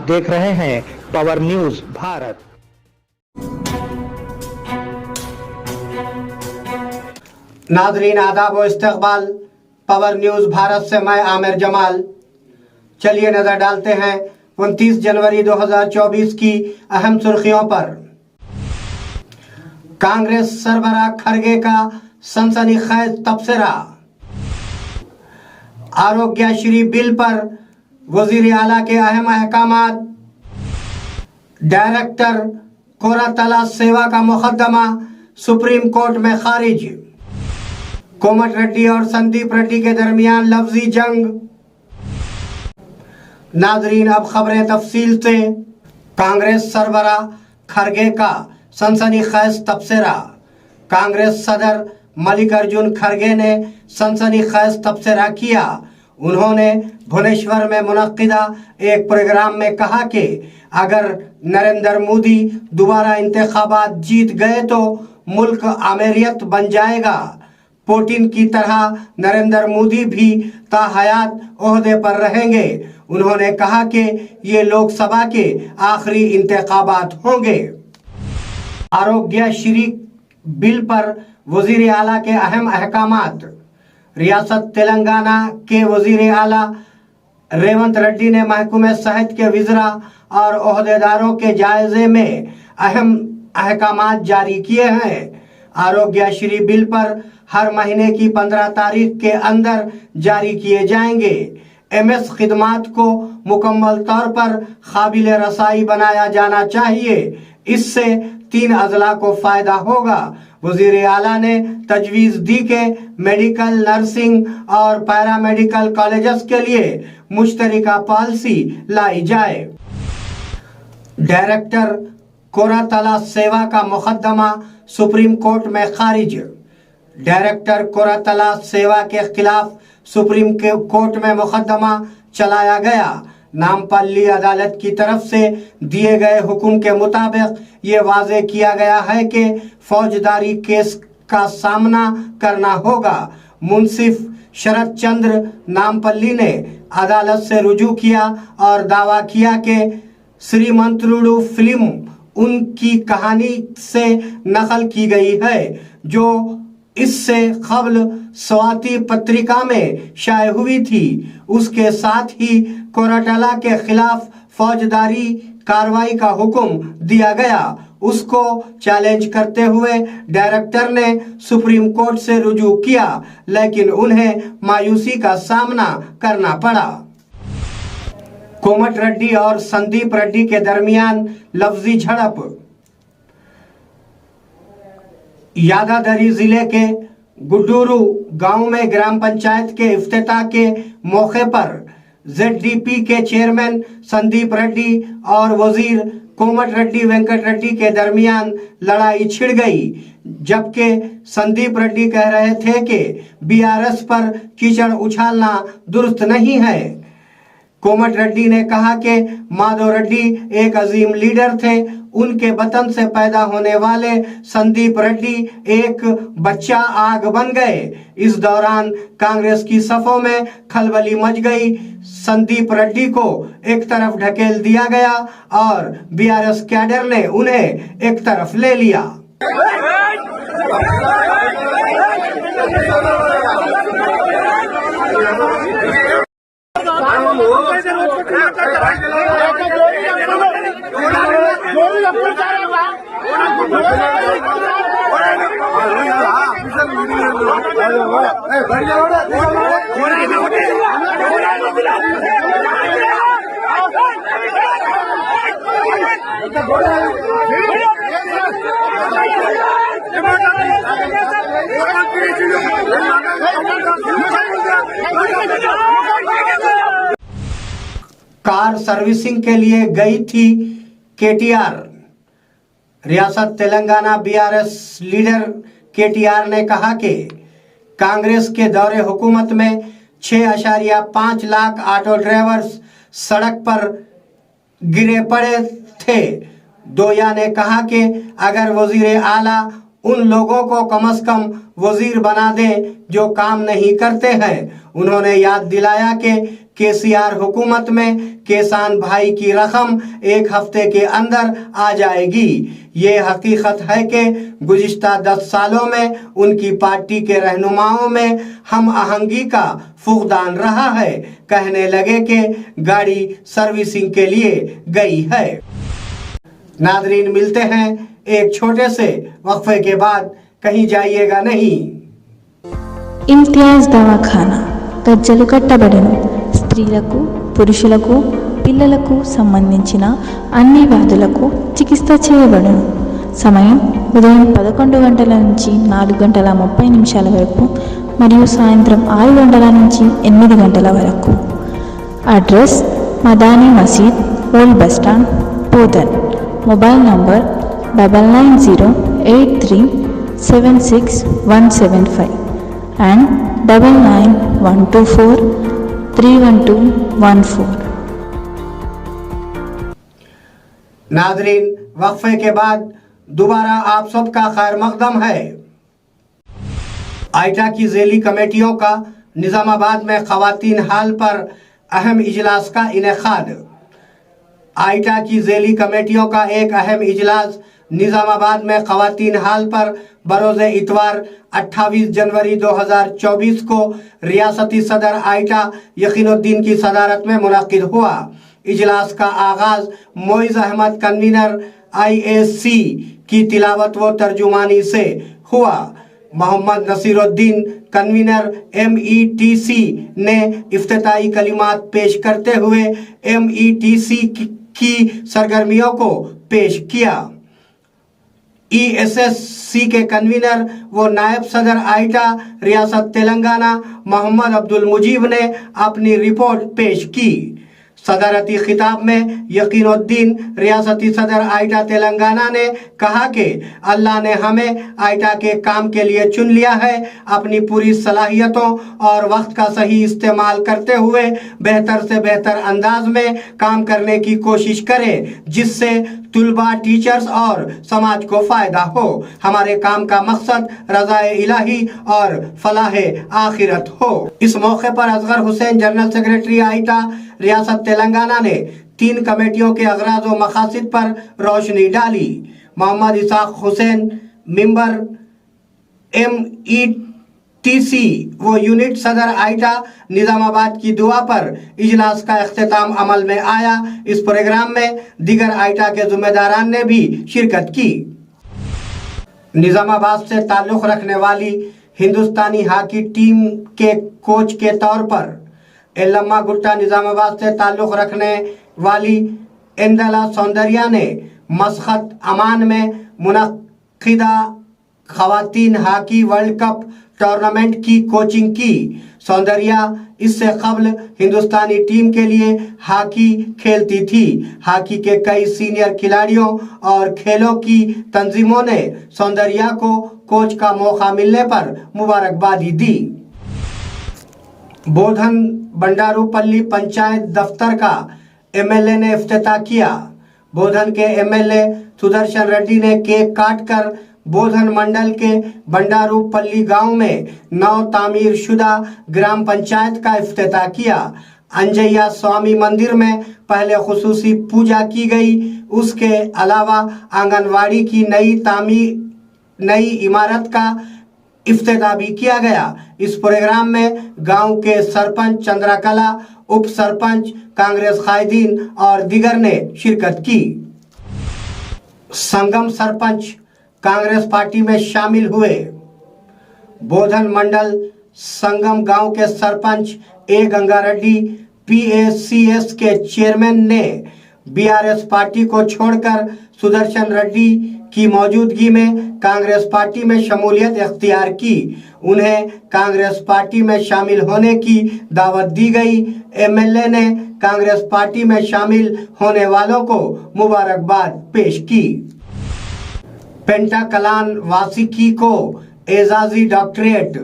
देख रहे हैं पावर न्यूज भारत। नाज़रीन आदाब व इस्तकबाल, पावर न्यूज भारत से मैं आमिर जमाल। चलिए नजर डालते हैं 29 जनवरी 2024 की अहम सुर्खियों पर। कांग्रेस सरबराह खरगे का सनसनीखेज तबसरा। आरोग्यश्री बिल पर वजीर आला के अहम अहकामात। डायरेक्टर कोरातला सेवा का मुकदमा सुप्रीम कोर्ट में खारिज। कोमट रेड्डी और संदीप रेड्डी के दरमियान लफ्जी जंग। नाजरीन अब खबरें तफसील से। कांग्रेस सरबराह खरगे का सनसनीखेज तबसरा। कांग्रेस सदर मल्लिकार्जुन खरगे ने सनसनीखेज तबसरा किया। उन्होंने भुवनेश्वर में मुनक्किदा एक प्रोग्राम में कहा कि अगर नरेंद्र मोदी दोबारा इंतखाबात जीत गए तो मुल्क अमीरियत बन जाएगा। पुतिन की तरह नरेंद्र मोदी भी ताहयात ओहदे पर रहेंगे। उन्होंने कहा कि ये लोकसभा के आखिरी इंतखाबात होंगे। आरोग्यश्री बिल पर वजीर आला के अहम अहकामात। रियासत तेलंगाना के वजीर आला रेवंत रेड्डी ने महकमे सेहत के वज़ीरा और ओहदेदारों के जायजे में अहम अहकामात जारी किए हैं। आरोग्यश्री बिल पर हर महीने की 15 तारीख के अंदर जारी किए जाएंगे। एमएस खिदमात को मुकम्मल तौर पर काबिल रसाई बनाया जाना चाहिए। इससे 3 अजला को फायदा होगा। वजीर आला ने तजवीज़ दी कि मेडिकल, नर्सिंग और पैरामेडिकल कॉलेजेस के लिए मुश्तरका पॉलिसी लाई जाए। डायरेक्टर कोरातला सेवा का मुकदमा सुप्रीम कोर्ट में खारिज। डायरेक्टर कोरातला सेवा के खिलाफ सुप्रीम कोर्ट में मुकदमा चलाया गया। नामपल्ली अदालत की तरफ से दिए गए हुक्म के मुताबिक ये वाज़े किया गया है कि फौजदारी केस का सामना करना होगा। मुंसिफ शरद चंद्र नामपल्ली ने अदालत से रुजू किया और दावा किया कि श्रीमंतरुडु फिल्म उनकी कहानी से नकल की गई है, जो इससे कबल स्वाति पत्रिका में शाये हुई थी। उसके साथ ही कोराटला के खिलाफ फौजदारी कार्रवाई का हुक्म दिया गया। उसको चैलेंज करते हुए डायरेक्टर ने सुप्रीम कोर्ट से रुजू किया, लेकिन उन्हें मायूसी का सामना करना पड़ा। कोमट रेड्डी और संदीप रेड्डी के दरमियान लफ्जी झड़प। यादादरी जिले के गुड्डूरू गांव में ग्राम पंचायत के इफ्तिताह के मौके पर ZDP के चेयरमैन संदीप रेड्डी और वजीर कोमट रेड्डी वेंकट रेड्डी के दरमियान लड़ाई छिड़ गई, जबकि संदीप रेड्डी कह रहे थे कि BRS पर कीचड़ उछालना दुरुस्त नहीं है। कोमट रेड्डी ने कहा कि माधव रेड्डी एक अजीम लीडर थे। उनके वतन से पैदा होने वाले संदीप रेड्डी एक बच्चा आग बन गए। इस दौरान कांग्रेस की सफों में खलबली मच गई। संदीप रेड्डी को एक तरफ ढकेल दिया गया और BRS कैडर ने उन्हें एक तरफ ले लिया। कार सर्विसिंग के लिए गई थी KTR। रियासत तेलंगाना BRS लीडर KTR ने कहा कि कांग्रेस के दौरे हुकूमत में 6.5 लाख ऑटो ड्राइवर्स सड़क पर गिरे पड़े थे। दोया ने कहा कि अगर वजीर आला उन लोगों को कम से कम वजीर बना दें जो काम नहीं करते हैं। उन्होंने याद दिलाया कि केसीआर हुकूमत में किसान भाई की रकम 1 हफ्ते के अंदर आ जाएगी। ये हकीकत है कि गुज़िश्ता 10 सालों में उनकी पार्टी के रहनुमाओं में हम आहंगी का फुकदान रहा है। कहने लगे कि गाड़ी सर्विसिंग के लिए गई है। नादरीन, मिलते हैं एक छोटे से वक्फे के बाद, कहीं जाइएगा नहीं। ఇంతియాజ్ దవాఖానా గజ్జలు కట్టబడెను. స్త్రీలకు, పురుషులకు, పిల్లలకు సంబంధించిన అన్ని వ్యాధులకు చికిత్స చేయబడును. సమయం ఉదయం 11 గంటల నుంచి 4 గంటల 30 నిమిషాల వరకు మరియు సాయంత్రం 6 గంటల నుంచి 8 గంటల వరకు. Address Madani Masjid, old bus stand, Bodhan. Mobile number 9903761175 and 9912431214. नादरीन, वक्फे के बाद दोबारा आप सबका खैर मकदम है। आइटा की ज़ेली कमेटियों का निज़ामाबाद में ख़वातीन हाल पर अहम इजलास का इनेकाद। आइटा की ज़ेली कमेटियों का एक अहम इजलास निज़ामाबाद में ख़वातीन हाल पर बरोज़ इतवार 28 जनवरी 2024 को रियासती सदर आइटा यकीनुद्दीन की सदारत में मुनक़िद हुआ। इजलास का आगाज़ मोइज़ अहमद कन्वीनर IAC की तिलावत व तर्जुमानी से हुआ। मोहम्मद नसीरुद्दीन कन्वीनर METC ने इफ्तिताई कलिमात पेश करते हुए METC की सरगर्मियों को पेश किया। ESSC के कन्वीनर व नायब सदर आइटा रियासत तेलंगाना मोहम्मद अब्दुल मुजीब ने अपनी रिपोर्ट पेश की। सदारती खिताब में यकीनुद्दीन रियासती सदर आइटा तेलंगाना ने कहा कि अल्लाह ने हमें आइटा के काम के लिए चुन लिया है। अपनी पूरी सलाहियतों और वक्त का सही इस्तेमाल करते हुए बेहतर से बेहतर अंदाज में काम करने की कोशिश करें, जिससे तुलबा, टीचर्स और समाज को फ़ायदा हो। हमारे काम का मकसद रज़ाए इलाही और फलाह आखिरत हो। इस मौके पर असगर हुसैन, जनरल सेक्रेटरी आइटा रियासत तेलंगाना ने 3 कमेटियों के अगराज व मकासद पर रोशनी डाली। मोहम्मद इसाक हुसैन, मेंबर METC वो यूनिट सदर आइटा निज़ामाबाद की दुआ पर इजलास का इख्तिताम अमल में आया। इस प्रोग्राम में दीगर आइटा के ज़िम्मेदारान ने भी शिरकत की। निज़ामाबाद से ताल्लुक़ रखने वाली हिंदुस्तानी हॉकी टीम के कोच के तौर पर एल्लम्मा गुट्टा, निज़ामाबाद से ताल्लुक़ रखने वाली इंदला सौंदर्या ने मस्कत अमान में मुनक़िदा ख़वातीन हॉकी वर्ल्ड कप टूर्नामेंट की कोचिंग की। सौंदर्या इससे कबल हिंदुस्तानी टीम के लिए हॉकी खेलती थी। हॉकी के कई सीनियर खिलाड़ियों और खेलों की तंजीमों ने सौंदर्या को कोच का मौका मिलने पर मुबारकबादी दी। बोधन बंडारूपल्ली पंचायत दफ्तर का MLA ने इफ्तिताह किया। बोधन के MLA सुदर्शन रेड्डी ने केक काटकर बोधन मंडल के बंडारूपल्ली गांव में नव तामीर शुदा ग्राम पंचायत का इफ्तिताह किया। अंजैया स्वामी मंदिर में पहले खुसूसी पूजा की गई। उसके अलावा आंगनवाड़ी की नई इमारत का इफ्तिताह भी किया गया। इस प्रोग्राम में गांव के सरपंच चंद्रकला, उप सरपंच, कांग्रेस कायदीन और दीगर ने शिरकत की। संगम सरपंच कांग्रेस पार्टी में शामिल हुए। बोधन मंडल संगम गांव के सरपंच A गंगारेड्डी PACS के चेयरमैन ने BRS पार्टी को छोड़कर सुदर्शन रेड्डी की मौजूदगी में कांग्रेस पार्टी में शमूलियत इख्तियार की। उन्हें कांग्रेस पार्टी में शामिल होने की दावत दी गई। MLA ने कांग्रेस पार्टी में शामिल होने वालों को मुबारकबाद पेश की। पेंटा कलान वासिकी को एजाजी डॉक्टरेट।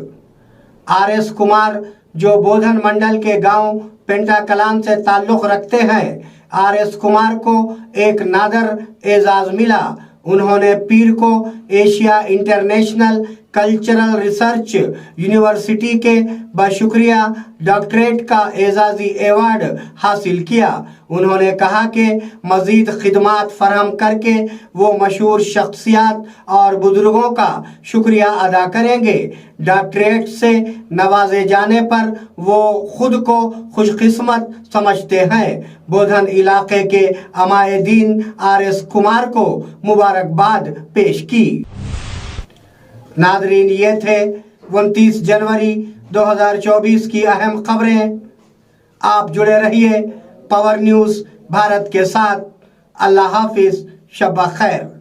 RS कुमार, जो बोधन मंडल के गांव पेंटा कलान से ताल्लुक़ रखते हैं, RS कुमार को एक नादर एजाज मिला। उन्होंने पीर को Asia international cultural research university के बशुक्रिया डॉक्टरेट का एजाजी एवार्ड हासिल किया। उन्होंने कहा कि मजीद खिदमात फराहम करके वो मशहूर शख्सियात और बुजुर्गों का शुक्रिया अदा करेंगे। डॉक्टरेट से नवाजे जाने पर वो खुद को खुशकिस्मत समझते हैं। बोधन इलाके के अमायदीन RS कुमार को मुबारकबाद पेश की। नादरीन, ये थे 29 जनवरी 2024 की अहम खबरें। आप जुड़े रहिए पावर न्यूज़ भारत के साथ। अल्लाह हाफिज, शब खैर।